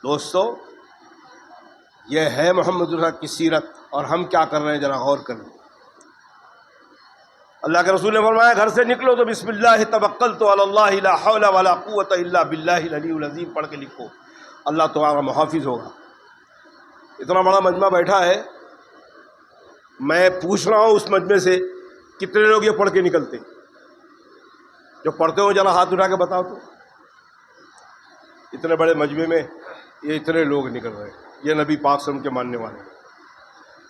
دوستو، یہ ہے محمد اللہ کی سیرت، اور ہم کیا کر رہے ہیں ذرا غور کریں۔ اللہ کے رسول نے فرمایا گھر سے نکلو تو بسم اللہ توکلت علی اللہ لا حول ولا قوت الا باللہ العلی العظیم پڑھ کے لکھو، اللہ تمہارا محافظ ہوگا۔ اتنا بڑا مجمع بیٹھا ہے، میں پوچھ رہا ہوں اس مجمع سے کتنے لوگ یہ پڑھ کے نکلتے؟ جو پڑھتے ہو ذرا ہاتھ اٹھا کے بتاؤ تو۔ اتنے بڑے مجمع میں یہ اتنے لوگ نکل رہے ہیں، یہ نبی پاک صلی اللہ علیہ وسلم کے ماننے والے ہیں۔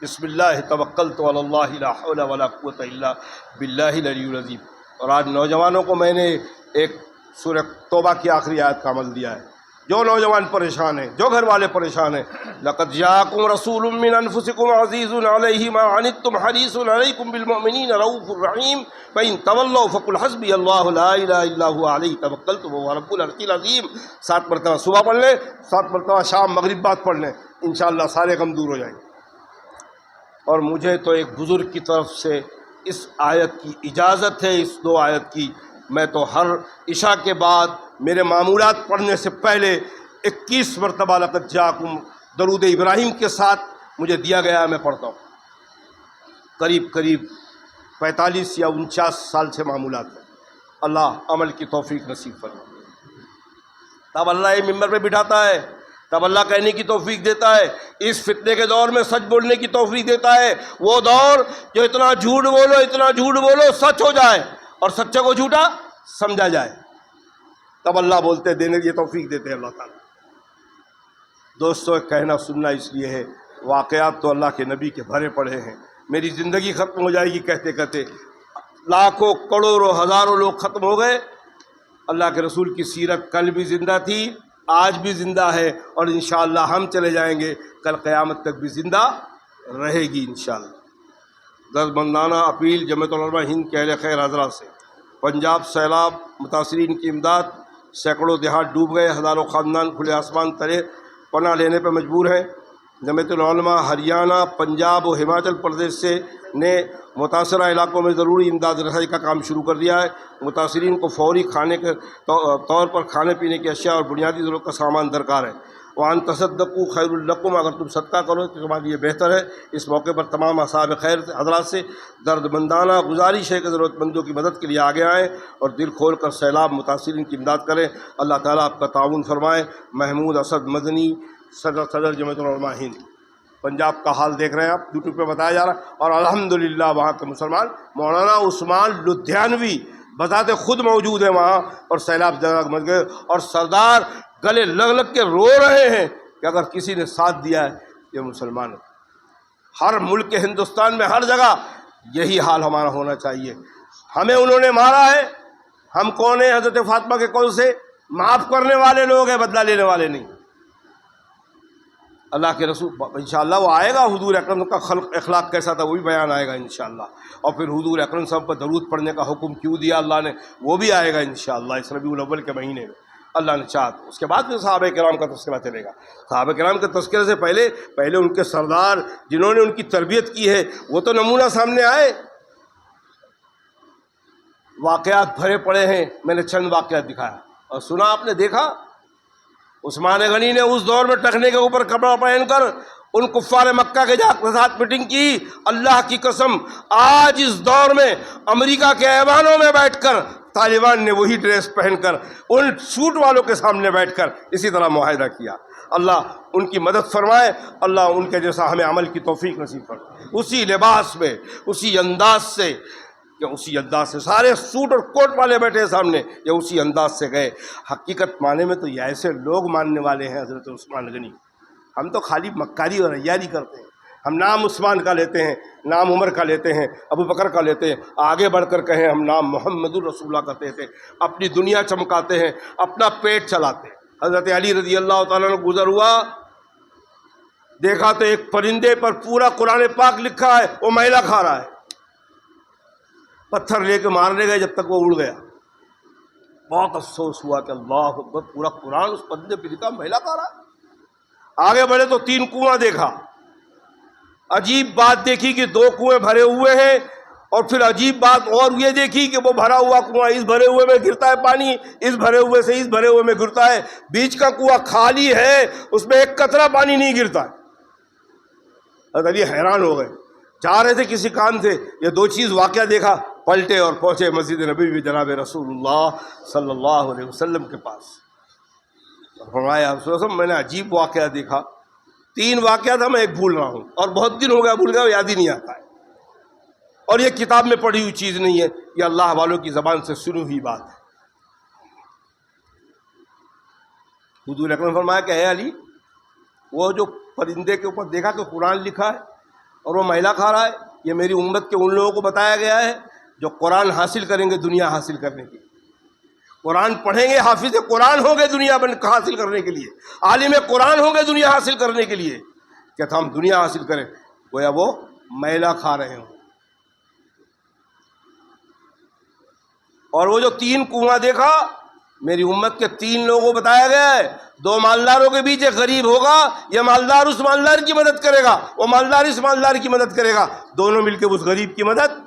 بسم اللہ توکلت علی اللہ لا حول ولا قوت الا باللہ العلی العظیم۔ اور آج نوجوانوں کو میں نے ایک سورہ توبہ کی آخری آیت کا عمل دیا ہے۔ جو نوجوان پریشان ہیں، جو گھر والے پریشان ہیں، لقد جاءکم رسول من انفسکم عزیز علیہ ما عنتم حریص علیکم بالمؤمنین رؤوف الرحیم فإن تولوا فقل حسبی اللہ لا الہ الا هو علیہ توکلت وهو رب العرش العظیم۔ 7 مرتبہ صبح پڑھ لیں، 7 مرتبہ شام مغرب بعد پڑھ لیں، انشاءاللہ سارے غم دور ہو جائیں گے۔ اور مجھے تو ایک بزرگ کی طرف سے اس آیت کی اجازت ہے، اس 2 آیت کی۔ میں تو ہر عشاء کے بعد میرے معمولات پڑھنے سے پہلے 21 مرتبہ لقد جاءکم درود ابراہیم کے ساتھ مجھے دیا گیا ہے، میں پڑھتا ہوں۔ قریب 45 یا 49 سال سے معمولات ہیں۔ اللہ عمل کی توفیق نصیب فرمائے۔ تب اللہ یہ ممبر پہ بٹھاتا ہے، تب اللہ کہنے کی توفیق دیتا ہے۔ اس فتنے کے دور میں سچ بولنے کی توفیق دیتا ہے۔ وہ دور جو اتنا جھوٹ بولو سچ ہو جائے اور سچے کو جھوٹا سمجھا جائے، تب اللہ بولتے دینے کی توفیق دیتے ہیں اللہ تعالیٰ۔ دوستو، کہنا سننا اس لیے ہے، واقعات تو اللہ کے نبی کے بھرے پڑے ہیں۔ میری زندگی ختم ہو جائے گی کہتے کہتے، لاکھوں کروڑوں ہزاروں لوگ ختم ہو گئے۔ اللہ کے رسول کی سیرت کل بھی زندہ تھی، آج بھی زندہ ہے، اور انشاءاللہ ہم چلے جائیں گے، کل قیامت تک بھی زندہ رہے گی انشاءاللہ۔ دردمندانہ اپیل جمعیت العلماء ہند کے اہل خیر حضرات سے، پنجاب سیلاب متاثرین کی امداد، سینکڑوں دیہات ڈوب گئے، ہزاروں خاندان کھلے آسمان تلے پناہ لینے پہ مجبور ہیں۔ جمعیت العلماء ہریانہ، پنجاب و ہماچل پردیش نے متاثرہ علاقوں میں ضروری امداد رسائی کا کام شروع کر دیا ہے۔ متاثرین کو فوری کھانے کے طور پر کھانے پینے کی اشیاء اور بنیادی ضرورت کا سامان درکار ہے۔ وان تصدقوا خیر لکم، اگر تم صدقہ کرو تو تمہارے لیے بہتر ہے۔ اس موقع پر تمام اصحاب خیر حضرات سے دردمندانہ گزارش ہے کہ ضرورت مندوں کی مدد کے لیے آگے آئیں اور دل کھول کر سیلاب متاثرین کی امداد کریں۔ اللہ تعالیٰ آپ کا تعاون فرمائے۔ محمود اسد مدنی، صدر جمعیت العلماء ہند۔ پنجاب کا حال دیکھ رہے ہیں آپ، یوٹیوب پہ بتایا جا رہا ہے، اور الحمدللہ وہاں کے مسلمان مولانا عثمان لدھیانوی بذات خود موجود ہیں وہاں، اور سیلاب جگہ مچ گئے، اور سردار گلے لگ کے رو رہے ہیں کہ اگر کسی نے ساتھ دیا ہے یہ مسلمان ہے۔ ہر ملک کے ہندوستان میں ہر جگہ یہی حال ہمارا ہونا چاہیے۔ ہمیں انہوں نے مارا ہے، ہم کون ہیں؟ حضرت فاطمہ کے قول سے معاف کرنے والے لوگ ہیں، بدلہ لینے والے نہیں۔ اللہ کے رسول انشاءاللہ وہ آئے گا، حضور اکرم کا خلق اخلاق کیسا تھا وہ بھی بیان آئے گا انشاءاللہ، اور پھر حضور اکرم صاحب پر درود پڑھنے کا حکم کیوں دیا اللہ نے وہ بھی آئے گا انشاءاللہ اس ربیع الاول کے مہینے میں اللہ نے چاہا۔ اس کے بعد پھر صحابہ کرام کا تذکرہ چلے گا۔ صحابہ کرام کے تذکرے سے پہلے ان کے سردار جنہوں نے ان کی تربیت کی ہے وہ تو نمونہ سامنے آئے۔ واقعات بھرے پڑے ہیں، میں نے چند واقعات دکھایا، اور سنا آپ نے دیکھا عثمان غنی نے اس دور میں ٹخنے کے اوپر کپڑا پہن کر ان کفار مکہ کے ساتھ میٹنگ کی۔ اللہ کی قسم آج اس دور میں امریکہ کے ایوانوں میں بیٹھ کر طالبان نے وہی ڈریس پہن کر ان سوٹ والوں کے سامنے بیٹھ کر اسی طرح معاہدہ کیا۔ اللہ ان کی مدد فرمائے، اللہ ان کے جیسا ہمیں عمل کی توفیق نصیب فرمائے، اسی لباس میں، اسی انداز سے سارے سوٹ اور کوٹ والے بیٹھے سامنے، یہ اسی انداز سے گئے۔ حقیقت معنی میں تو یہ ایسے لوگ ماننے والے ہیں حضرت عثمان غنی۔ ہم تو خالی مکاری اور عیاری کرتے ہیں، ہم نام عثمان کا لیتے ہیں، نام عمر کا لیتے ہیں، ابو بکر کا لیتے ہیں، آگے بڑھ کر کہیں ہم نام محمد الرسول اللہ کا لیتے ہیں، اپنی دنیا چمکاتے ہیں، اپنا پیٹ چلاتے ہیں۔ حضرت علی رضی اللہ تعالیٰ عنہ گزر ہوا، دیکھا تو ایک پرندے پر پورا قرآن پاک لکھا ہے، وہ میلہ کھا رہا ہے۔ پتھر لے کے مارنے گئے جب تک وہ اڑ گیا۔ بہت افسوس ہوا کہ اللہ اکبر، پورا قرآن اس پرندے پہ لکھا، میلہ کھا رہا ہے۔ آگے بڑھے تو 3 کنواں دیکھا، عجیب بات دیکھی کہ 2 کنویں بھرے ہوئے ہیں اور پھر عجیب بات اور یہ دیکھی کہ وہ بھرا ہوا کنواں اس بھرے ہوئے میں گرتا ہے پانی، اس بھرے ہوئے سے اس بھرے ہوئے میں گرتا ہے، بیچ کا کنواں خالی ہے، اس میں ایک قطرہ پانی نہیں گرتا ہے۔ حضرت علی حیران ہو گئے، جا رہے تھے کسی کام سے، یہ دو چیز واقعہ دیکھا، پلٹے اور پہنچے مسجد نبوی میں جناب رسول اللہ صلی اللہ علیہ وسلم کے پاس۔ فرمایا رسول اللہ میں نے عجیب واقعہ دیکھا، 3 واقعہ تھا، میں ایک بھول رہا ہوں اور بہت دن ہو گیا بھول گیا، یاد ہی نہیں آتا ہے، اور یہ کتاب میں پڑھی ہوئی چیز نہیں ہے، یہ اللہ والوں کی زبان سے سنی ہوئی بات ہے۔ حضور اکرم نے فرمایا کہ اے علی، وہ جو پرندے کے اوپر دیکھا کہ قرآن لکھا ہے اور وہ میلہ کھا رہا ہے، یہ میری امت کے ان لوگوں کو بتایا گیا ہے جو قرآن حاصل کریں گے دنیا حاصل کرنے کے لیے، قرآن پڑھیں گے، حافظ قرآن ہوں گے دنیا حاصل کرنے کے لیے، عالم قرآن ہوں گے دنیا حاصل کرنے کے لیے، کہ ہم دنیا حاصل کریں، گویا وہ میلہ کھا رہے ہوں۔ اور وہ جو 3 کنواں دیکھا، میری امت کے 3 لوگوں کو بتایا گیا ہے، 2 مالداروں کے بیچ ایک غریب ہوگا، یہ مالدار اس مالدار کی مدد کرے گا، وہ مالدار اس مالدار کی مدد کرے گا، دونوں مل کے اس غریب کی مدد۔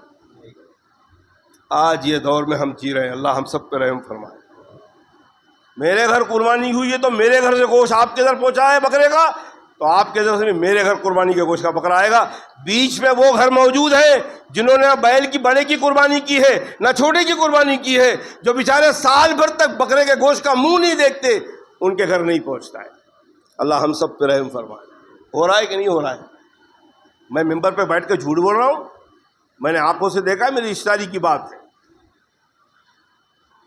آج یہ دور میں ہم جی رہے ہیں، اللہ ہم سب پہ رحم فرمائے۔ میرے گھر قربانی ہوئی ہے تو میرے گھر سے گوشت آپ کے گھر پہنچا ہے بکرے کا، تو آپ کے گھر سے بھی میرے گھر قربانی کے گوشت کا بکرا آئے گا۔ بیچ میں وہ گھر موجود ہیں جنہوں نے نہ بیل کی بڑے کی قربانی کی ہے نہ چھوٹے کی قربانی کی ہے، جو بیچارے سال بھر تک بکرے کے گوشت کا منہ نہیں دیکھتے، ان کے گھر نہیں پہنچتا ہے۔ اللہ ہم سب پہ رحم فرمائے۔ ہو رہا ہے کہ نہیں ہو رہا ہے؟ میں ممبر پہ بیٹھ کے جھوٹ بول رہا ہوں؟ میں نے آنکھوں سے دیکھا ہے، میری رشتہ داری کی بات ہے۔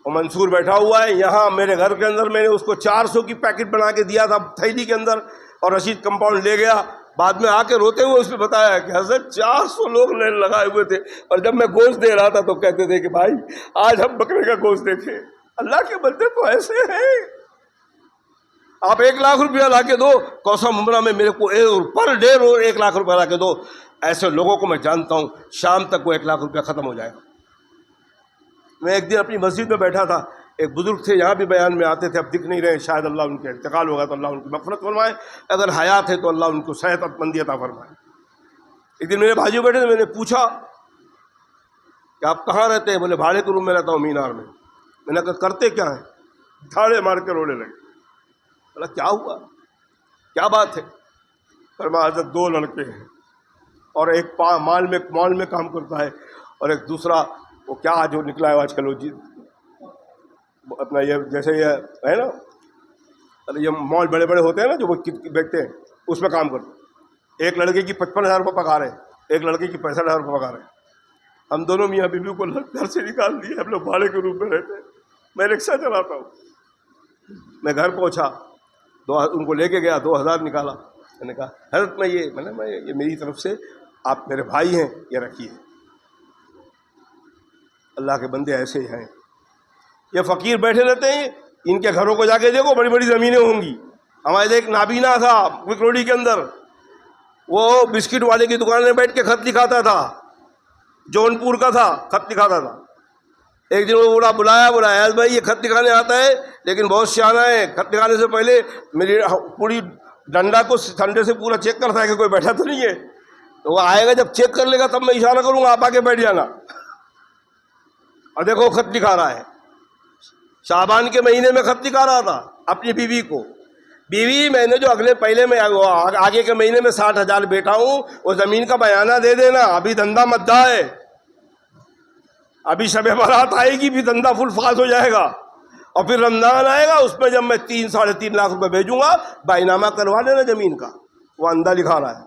اور منصور بیٹھا ہوا ہے یہاں میرے گھر کے اندر، میں نے اس کو 400 کی پیکٹ بنا کے دیا تھا تھیلی کے اندر، اور رشید کمپاؤنڈ لے گیا، بعد میں آ کے روتے ہوئے اس نے بتایا کہ حضرت 400 لوگ لائن لگائے ہوئے تھے، اور جب میں گوشت دے رہا تھا تو کہتے تھے کہ بھائی آج ہم بکرے کا گوشت دیکھیں۔ اللہ کے بندے تو ایسے ہیں، آپ 1 لاکھ روپیہ لا کے دو، کوسم عمرہ میں میرے کو پر ڈے 1 لاکھ روپیہ لا کے دو، ایسے لوگوں کو میں جانتا ہوں، شام تک وہ 1 لاکھ روپیہ ختم ہو جائے گا۔ میں ایک دن اپنی مسجد میں بیٹھا تھا، ایک بزرگ تھے، یہاں بھی بیان میں آتے تھے، اب دکھ نہیں رہے، شاید اللہ ان کے انتقال ہوگا تو اللہ ان کی مغفرت فرمائے، اگر حیات ہے تو اللہ ان کو صحت مندی عطا فرمائے۔ ایک دن میرے بھائیوں بیٹھے تھے، میں نے پوچھا کہ آپ کہاں رہتے ہیں؟ بولے بھاڑے کے روم میں رہتا ہوں مینار میں۔ میں نے کہا کرتے کیا ہیں؟ دھاڑے مار کے رونے لگے۔ بولا کیا ہوا، کیا بات ہے؟ فرمایا حضرت 2 لڑکے ہیں، اور ایک مال میں کام کرتا ہے، اور ایک دوسرا وہ کیا جو نکلا ہے آج کل وہ اپنا یہ جیسے یہ ہے نا، یہ مال بڑے بڑے ہوتے ہیں نا جو وہ بیچتے ہیں، اس میں کام کرتے ہیں۔ ایک لڑکے کی 55,000 روپے پگار ہے، ایک لڑکے کی 65,000 روپے پگار ہے۔ ہم دونوں میاں بیوی کو گھر سے نکال دیے، ہم لوگ بھاڑے کے روم میں رہتے ہیں، میں رکشہ چلاتا ہوں۔ میں گھر پہنچا، ان کو لے کے گیا، 2,000 نکالا، میں نے کہا حضرت یہ میری طرف سے، آپ میرے بھائی ہیں، یہ رکھیے۔ اللہ کے بندے ایسے ہیں، یہ فقیر بیٹھے رہتے ہیں، ان کے گھروں کو جا کے دیکھو، بڑی بڑی زمینیں ہوں گی۔ ہمارے ایک نابینا تھا وکروڑی کے اندر، وہ بسکٹ والے کی دکان میں بیٹھ کے خط لکھاتا تھا، جونپور کا تھا، خط لکھاتا تھا۔ ایک دن وہ بلایا ایاز بھائی یہ خط لکھانے آتا ہے لیکن بہت سیانا ہے، خط لکھانے سے پہلے میری پوری ڈنڈا کو ٹھنڈے سے پورا چیک کرتا ہے کہ کوئی بیٹھا تو نہیں ہے، تو وہ آئے گا جب چیک کر لے گا تب میں اشارہ کروں گا، آپ آ کے بیٹھ جانا۔ اور دیکھو خط لکھا رہا ہے، شعبان کے مہینے میں خط لکھا رہا تھا اپنی بیوی کو، بیوی میں نے جو پہلے میں آگے کے مہینے میں 60,000 بیٹا ہوں، وہ زمین کا بیانہ دے دینا، ابھی دھندا مدہ ہے، ابھی شب برات آئے گی بھی دھندا فل فاس ہو جائے گا، اور پھر رمضان آئے گا، اس میں جب میں 3-3.5 لاکھ روپے بھیجوں گا، بائنامہ کروا لینا زمین کا۔ وہ اندھا لکھا رہا ہے۔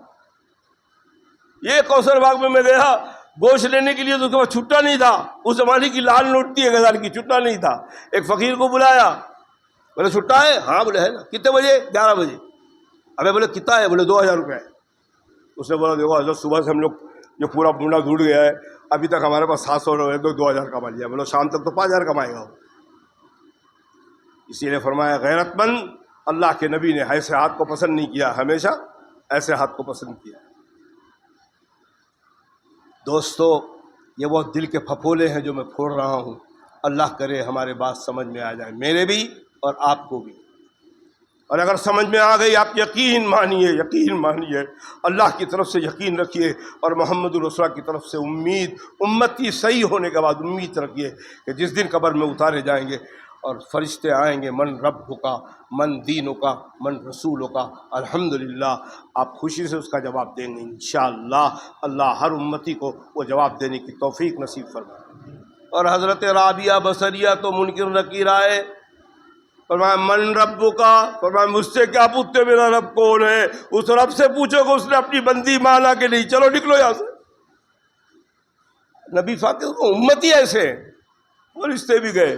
یہ کوثر باغ میں گیا گوشت لینے کے لیے، تو اس کے پاس چھٹا نہیں تھا، اس زمانے کی لال نوٹ تھی 1,000 کی، چھٹا نہیں تھا۔ ایک فقیر کو بلایا، بولے چھٹا ہے؟ ہاں بولے ہے نا۔ کتنے بجے؟ 11 بجے۔ ابے بولے کتنا ہے؟ بولے 2,000 روپے ہے۔ اس نے بولا دیکھو حضرت صبح سے ہم لوگ جو پورا بونڈا ڈھونڈ گیا ہے، ابھی تک ہمارے پاس 700 روپے، 2,000 کما لیا۔ بولو شام تک تو 5,000 کمائے گا۔ اسی لیے فرمایا غیرت مند اللہ کے نبی نے ایسے ہاتھ کو پسند نہیں کیا، ہمیشہ ایسے ہاتھ کو پسند کیا۔ دوستو یہ وہ دل کے پھپھولے ہیں جو میں پھوڑ رہا ہوں، اللہ کرے ہمارے بات سمجھ میں آ جائے، میرے بھی اور آپ کو بھی۔ اور اگر سمجھ میں آ گئی آپ یقین مانیے اللہ کی طرف سے یقین رکھیے، اور محمد الرسول کی طرف سے امتی صحیح ہونے کے بعد امید رکھیے کہ جس دن قبر میں اتارے جائیں گے اور فرشتے آئیں گے، من رب کا، من دینوں کا، من رسولوں کا، الحمدللہ آپ خوشی سے اس کا جواب دیں گے انشاءاللہ۔ اللہ ہر امتی کو وہ جواب دینے کی توفیق نصیب فرمائے۔ اور حضرت رابعہ بصریہ تو منکر نکیر آئے، فرمایا من رب کا، فرمایا مجھ سے کیا پوچھتے میرا رب کون ہے؟ اس رب سے پوچھو کہ اس نے اپنی بندی مانا کہ نہیں، چلو نکلو یہاں سے۔ نبی فاطر کو امتی ایسے ہیں، فرشتے بھی گئے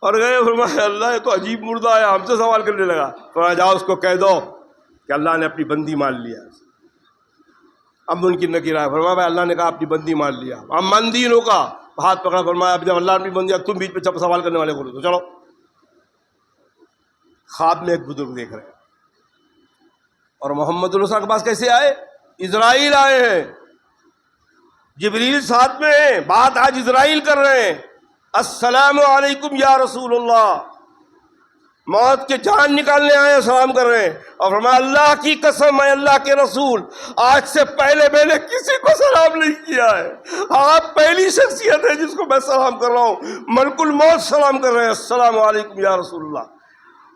اور گئے، فرمایا اللہ یہ تو عجیب مردہ ہے، ہم سے سوال کرنے لگا۔ فرمایا جاؤ اس کو کہہ دو کہ اللہ نے اپنی بندی مان لیا۔ اب ان کی نکیر آیا، فرمایا اللہ نے کہا اپنی بندی مان لیا، اب من دینوں کا ہاتھ پکڑا، فرمایا اب جب اللہ نے اپنی بندی، تم بیچ میں سوال کرنے والے بولو تو چلو۔ خواب میں ایک بزرگ دیکھ رہے ہیں، اور محمد الرسول کے پاس کیسے آئے؟ اسرائیل آئے ہیں، جبریل ساتھ میں ہیں، بات آج اسرائیل کر رہے ہیں، السلام علیکم یا رسول اللہ، موت کے جان نکالنے آئے ہیں، سلام کر رہے ہیں، اور فرمایا اللہ کی قسم میں اللہ کے رسول آج سے پہلے میں نے کسی کو سلام نہیں کیا ہے، آپ پہلی شخصیت ہے جس کو میں سلام کر رہا ہوں۔ ملک الموت سلام کر رہے ہیں، السلام علیکم یا رسول اللہ،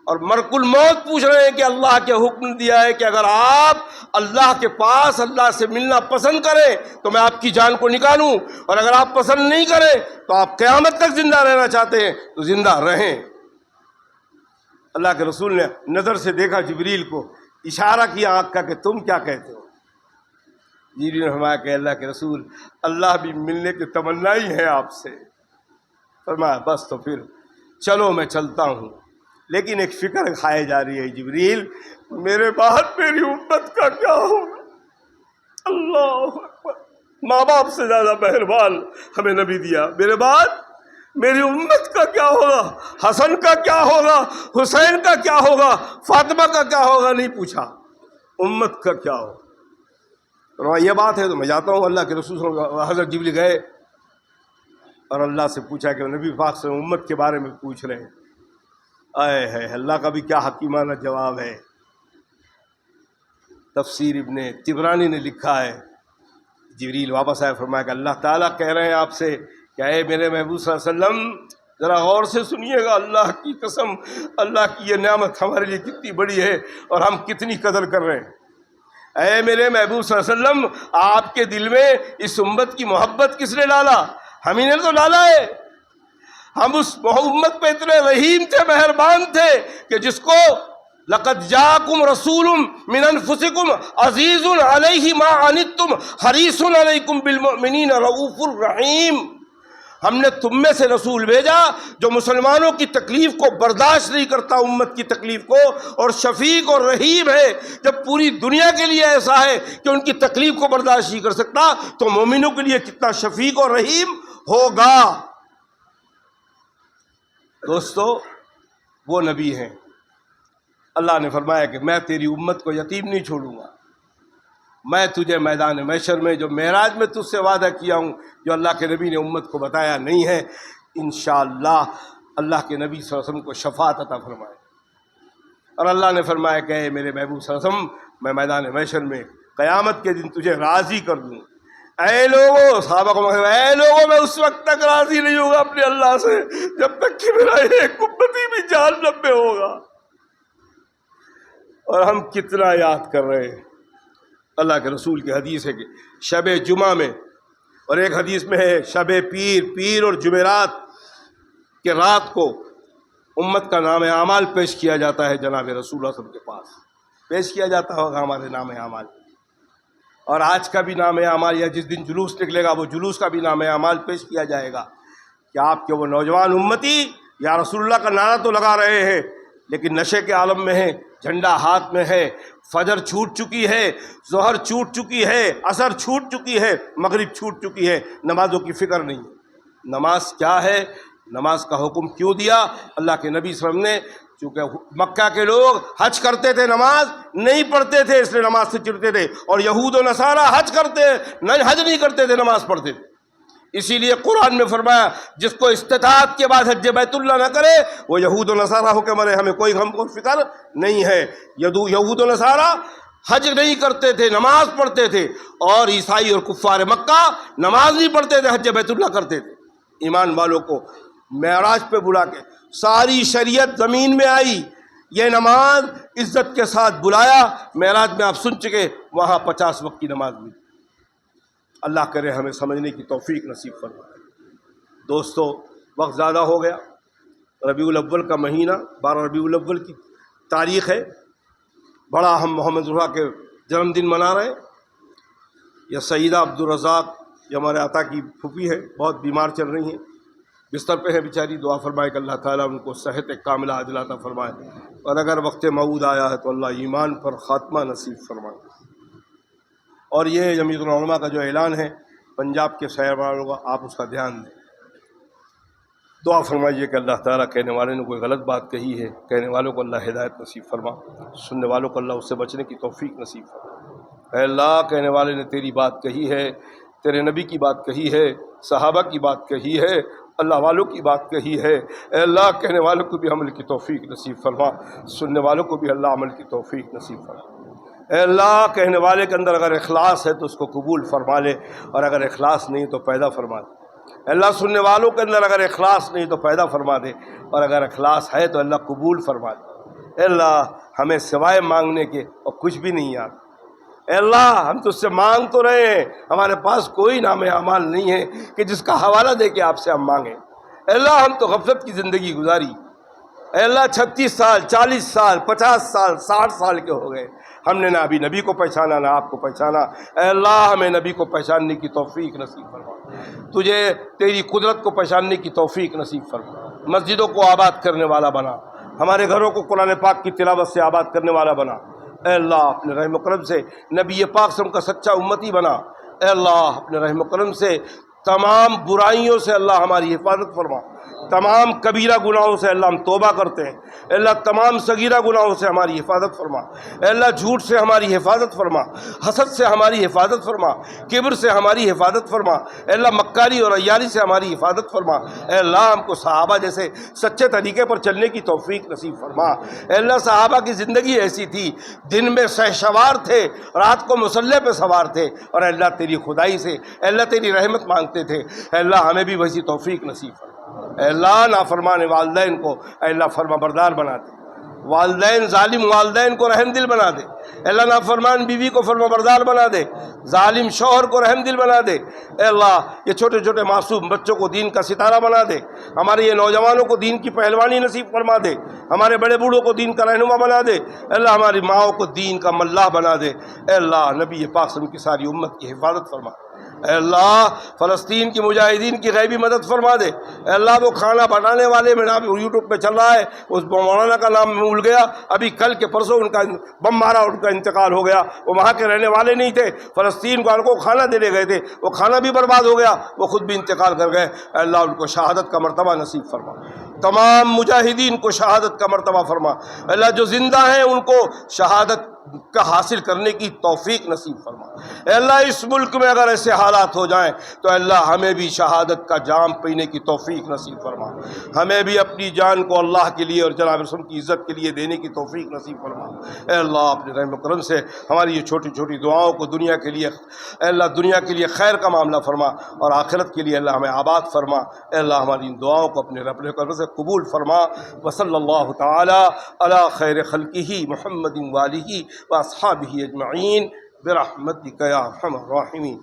اور ملک الموت پوچھ رہے ہیں کہ اللہ کے حکم دیا ہے کہ اگر آپ اللہ کے پاس اللہ سے ملنا پسند کریں تو میں آپ کی جان کو نکالوں، اور اگر آپ پسند نہیں کریں تو آپ قیامت تک زندہ رہنا چاہتے ہیں تو زندہ رہیں۔ اللہ کے رسول نے نظر سے دیکھا جبریل کو، اشارہ کیا آنکھ کا کہ تم کیا کہتے ہو؟ جبریل نے فرمایا کہ اللہ کے رسول اللہ بھی ملنے کی تمنا ہی ہے آپ سے۔ فرمایا بس تو پھر چلو میں چلتا ہوں، لیکن ایک فکر کھائے جا رہی ہے جبریل، میرے بعد میری امت کا کیا ہوگا؟ اللہ اکبر، ماں باپ سے زیادہ مہربان ہمیں نبی دیا، میرے بعد میری امت کا کیا ہوگا؟ حسن کا کیا ہوگا؟ حسین کا کیا ہوگا؟ فاطمہ کا کیا ہوگا؟ نہیں پوچھا، امت کا کیا ہوگا؟ یہ بات ہے تو میں جاتا ہوں۔ اللہ کے رسول صلی اللہ علیہ وسلم حضرت جبریل گئے اور اللہ سے پوچھا کہ نبی پاک سے امت کے بارے میں پوچھ رہے ہیں۔ آئے ہے اللہ کا بھی کیا حکیمانہ جواب ہے۔ تفسیر ابن طبرانی نے لکھا ہے، جبریل واپس آئے، فرمایا کہ اللہ تعالیٰ کہہ رہے ہیں آپ سے کہ اے میرے محبوب صلی اللہ علیہ وسلم ذرا غور سے سنیے گا، اللہ کی قسم اللہ کی یہ نعمت ہمارے لیے کتنی بڑی ہے اور ہم کتنی قدر کر رہے ہیں۔ اے میرے محبوب صلی اللہ علیہ وسلم آپ کے دل میں اس امت کی محبت کس نے ڈالا؟ ہم ہی نے تو ڈالا ہے۔ ہم اس امت پہ اتنے رحیم تھے، مہربان تھے کہ جس کو لقد جاءکم رسول من انفسکم عزیز علیہ ما عنتم حریص علیکم بالمؤمنین رؤوف الرحیم۔ ہم نے تم میں سے رسول بھیجا جو مسلمانوں کی تکلیف کو برداشت نہیں کرتا، امت کی تکلیف کو، اور شفیق اور رحیم ہے۔ جب پوری دنیا کے لیے ایسا ہے کہ ان کی تکلیف کو برداشت نہیں کر سکتا تو مومنوں کے لیے کتنا شفیق اور رحیم ہوگا۔ دوستو وہ نبی ہیں، اللہ نے فرمایا کہ میں تیری امت کو یتیم نہیں چھوڑوں گا، میں تجھے میدان محشر میں جو معراج میں تجھ سے وعدہ کیا ہوں، جو اللہ کے نبی نے امت کو بتایا نہیں ہے، انشاءاللہ اللہ کے نبی صلی اللہ علیہ وسلم کو شفاعت عطا فرمائے۔ اور اللہ نے فرمایا کہ اے میرے محبوب صلی اللہ علیہ وسلم میں میدان محشر میں قیامت کے دن تجھے راضی کر دوں۔ اے لوگوں، صحابہ کو اے لوگوں، میں اس وقت تک راضی نہیں ہوگا اپنے اللہ سے جب تک کہ میرا ایک امتی بھی جہنم میں ہوگا۔ اور ہم کتنا یاد کر رہے ہیں۔ اللہ کے رسول کی حدیث ہے کہ شب جمعہ میں، اور ایک حدیث میں ہے شب پیر اور جمعرات کے رات کو امت کا نام اعمال پیش کیا جاتا ہے جناب رسول اللہ صلی اللہ علیہ وسلم کے پاس، پیش کیا جاتا ہوگا ہمارے نام اعمال، اور آج کا بھی نام اعمال، یا جس دن جلوس نکلے گا وہ جلوس کا بھی نام اعمال پیش کیا جائے گا کہ آپ کے وہ نوجوان امتی یا رسول اللہ کا نعرہ تو لگا رہے ہیں لیکن نشے کے عالم میں ہیں، جھنڈا ہاتھ میں ہے، فجر چھوٹ چکی ہے، ظہر چھوٹ چکی ہے، عصر چھوٹ چکی ہے، مغرب چھوٹ چکی ہے، نمازوں کی فکر نہیں ہے۔ نماز کیا ہے؟ نماز کا حکم کیوں دیا اللہ کے نبی صلی اللہ علیہ وسلم نے؟ چونکہ مکہ کے لوگ حج کرتے تھے، نماز نہیں پڑھتے تھے، اس لیے نماز سے چڑھتے تھے، اور یہود و نصارہ حج کرتے حج نہیں کرتے تھے، نماز پڑھتے تھے، اسی لیے قرآن میں فرمایا جس کو استطاعت کے بعد حج بیت اللہ نہ کرے وہ یہود و نصارہ ہو کے مرے، ہمیں کوئی غم و فکر نہیں ہے۔ یہود و نصارہ حج نہیں کرتے تھے، نماز پڑھتے تھے، اور عیسائی اور کفار مکہ نماز نہیں پڑھتے تھے، حج بیت اللہ کرتے تھے۔ ایمان والوں کو معراج پہ بلا کے ساری شریعت زمین میں آئی، یہ نماز عزت کے ساتھ بلایا۔ معراج میں آپ سن چکے، وہاں 50 وقت کی نماز ملی۔ اللہ کرے ہمیں سمجھنے کی توفیق نصیب فرمائے۔ دوستو، وقت زیادہ ہو گیا۔ ربیع الاول کا مہینہ، 12 ربیع الاول کی تاریخ ہے، بڑا ہم محمد رضا کے جنم دن منا رہے ہیں۔ یہ سیدہ عبدالرزاق یہ ہمارے عطا کی پھوپھی ہے، بہت بیمار چل رہی ہیں، بستر پہ ہے بیچاری۔ دعا فرمائے کہ اللہ تعالیٰ ان کو صحت کاملہ عاجلہ عطا فرمائے، اور اگر وقت موعود آیا ہے تو اللہ ایمان پر خاتمہ نصیب فرمائے۔ اور یہ جمعیت العلماء کا جو اعلان ہے پنجاب کے شہر والوں کا، آپ اس کا دھیان دیں، دعا فرمائیے کہ اللہ تعالیٰ کہنے والے نے کوئی غلط بات کہی ہے، کہنے والوں کو اللہ ہدایت نصیب فرما، سننے والوں کو اللہ اس سے بچنے کی توفیق نصیب فرما۔ اے اللہ، کہنے والے نے تیری بات کہی ہے، تیرے نبی کی بات کہی ہے، صحابہ کی بات کہی ہے، اللہ والوں کی بات کہی ہے۔ اے اللہ، کہنے والوں کو بھی عمل کی توفیق نصیب فرما، سننے والوں کو بھی اللہ عمل کی توفیق نصیب فرما۔ اے اللہ، کہنے والے کے اندر اگر اخلاص ہے تو اس کو قبول فرما لے، اور اگر اخلاص نہیں تو پیدا فرما دے۔ اے اللہ، سننے والوں کے اندر اگر اخلاص نہیں تو پیدا فرما دے، اور اگر اخلاص ہے تو اللہ قبول فرما دے۔ اے اللہ، ہمیں سوائے مانگنے کے اور کچھ بھی نہیں آتا۔ اے اللہ، ہم تجھ سے مانگ تو رہے ہیں، ہمارے پاس کوئی نام اعمال نہیں ہے کہ جس کا حوالہ دے کے آپ سے ہم مانگیں۔ اے اللہ، ہم تو غفلت کی زندگی گزاری۔ اے اللہ، 36 سال 40 سال 50 سال 60 سال کے ہو گئے، ہم نے نہ ابھی نبی کو پہچانا نہ آپ کو پہچانا۔ اے اللہ، ہمیں نبی کو پہچاننے کی توفیق نصیب فرما، تجھے تیری قدرت کو پہچاننے کی توفیق نصیب فرما، مسجدوں کو آباد کرنے والا بنا، ہمارے گھروں کو قرآن پاک کی تلاوت سے آباد کرنے والا بنا۔ اے اللہ، اپنے رحم و کرم سے نبی پاک سے ان کا سچا امتی بنا۔ اے اللہ، اپنے رحم و کرم سے تمام برائیوں سے اللہ ہماری حفاظت فرما، تمام کبیرہ گناہوں سے اللہ ہم توبہ کرتے ہیں۔ اے اللہ، تمام صغیرہ گناہوں سے ہماری حفاظت فرما۔ اے اللہ، جھوٹ سے ہماری حفاظت فرما، حسد سے ہماری حفاظت فرما، کبر سے ہماری حفاظت فرما۔ اے اللہ، مکاری اور عیاری سے ہماری حفاظت فرما۔ اے اللہ، ہم کو صحابہ جیسے سچے طریقے پر چلنے کی توفیق نصیب فرما۔ اے اللہ، صحابہ کی زندگی ایسی تھی، دن میں شہسوار تھے، رات کو مسلح پہ سوار تھے، اور اے اللہ تیری خدائی سے اے اللہ تیری رحمت مانگتے تھے۔ اے اللہ، ہمیں بھی ویسی توفیق نصیب فرما۔ اے اللہ، نافرمان والدین کو اے اللہ فرما بردار بنا دے، والدین ظالم والدین کو رحم دل بنا دے۔ اے اللہ، نافرمان بیوی کو فرما بردار بنا دے، ظالم شوہر کو رحم دل بنا دے۔ اے اللہ، یہ چھوٹے چھوٹے معصوم بچوں کو دین کا ستارہ بنا دے، ہمارے یہ نوجوانوں کو دین کی پہلوانی نصیب فرما دے، ہمارے بڑے بوڑھوں کو دین کا رہنما بنا دے۔ اے اللہ، ہماری ماؤں کو دین کا ملاح بنا دے۔ اے اللہ، نبی پاک صلی اللہ علیہ وسلم کی ساری امت کی حفاظت فرما۔ اے اللہ، فلسطین کی مجاہدین کی غیبی مدد فرما دے۔ اے اللہ، وہ کھانا بنانے والے میں نام یوٹیوب پہ چل رہا ہے، اس مولانا کا نام بھول گیا، ابھی کل کے پرسوں ان کا بم مارا، ان کا انتقال ہو گیا۔ وہ وہاں کے رہنے والے نہیں تھے، فلسطین کو کھانا دینے گئے تھے، وہ کھانا بھی برباد ہو گیا، وہ خود بھی انتقال کر گئے۔ اے اللہ، ان کو شہادت کا مرتبہ نصیب فرما، تمام مجاہدین کو شہادت کا مرتبہ فرما۔ اے اللہ، جو زندہ ہیں ان کو شہادت کا حاصل کرنے کی توفیق نصیب فرما۔ اے اللہ، اس ملک میں اگر ایسے حالات ہو جائیں تو اے اللہ ہمیں بھی شہادت کا جام پینے کی توفیق نصیب فرما، ہمیں بھی اپنی جان کو اللہ کے لیے اور جناب رسول کی عزت کے لیے دینے کی توفیق نصیب فرما۔ اے اللہ، اپنے رحم و کرم سے ہماری یہ چھوٹی چھوٹی دعاؤں کو دنیا کے لیے اے اللہ دنیا کے لیے خیر کا معاملہ فرما، اور آخرت کے لیے اللہ ہمیں آباد فرما۔ اے اللہ، ہماری ان دعاؤں کو اپنے رحم و کرم سے قبول فرما۔ وصلی اللہ تعالی علی خیر خلقہ محمد وآلہ واصحابہ اجمعین برحمتک یا ارحم الراحمین۔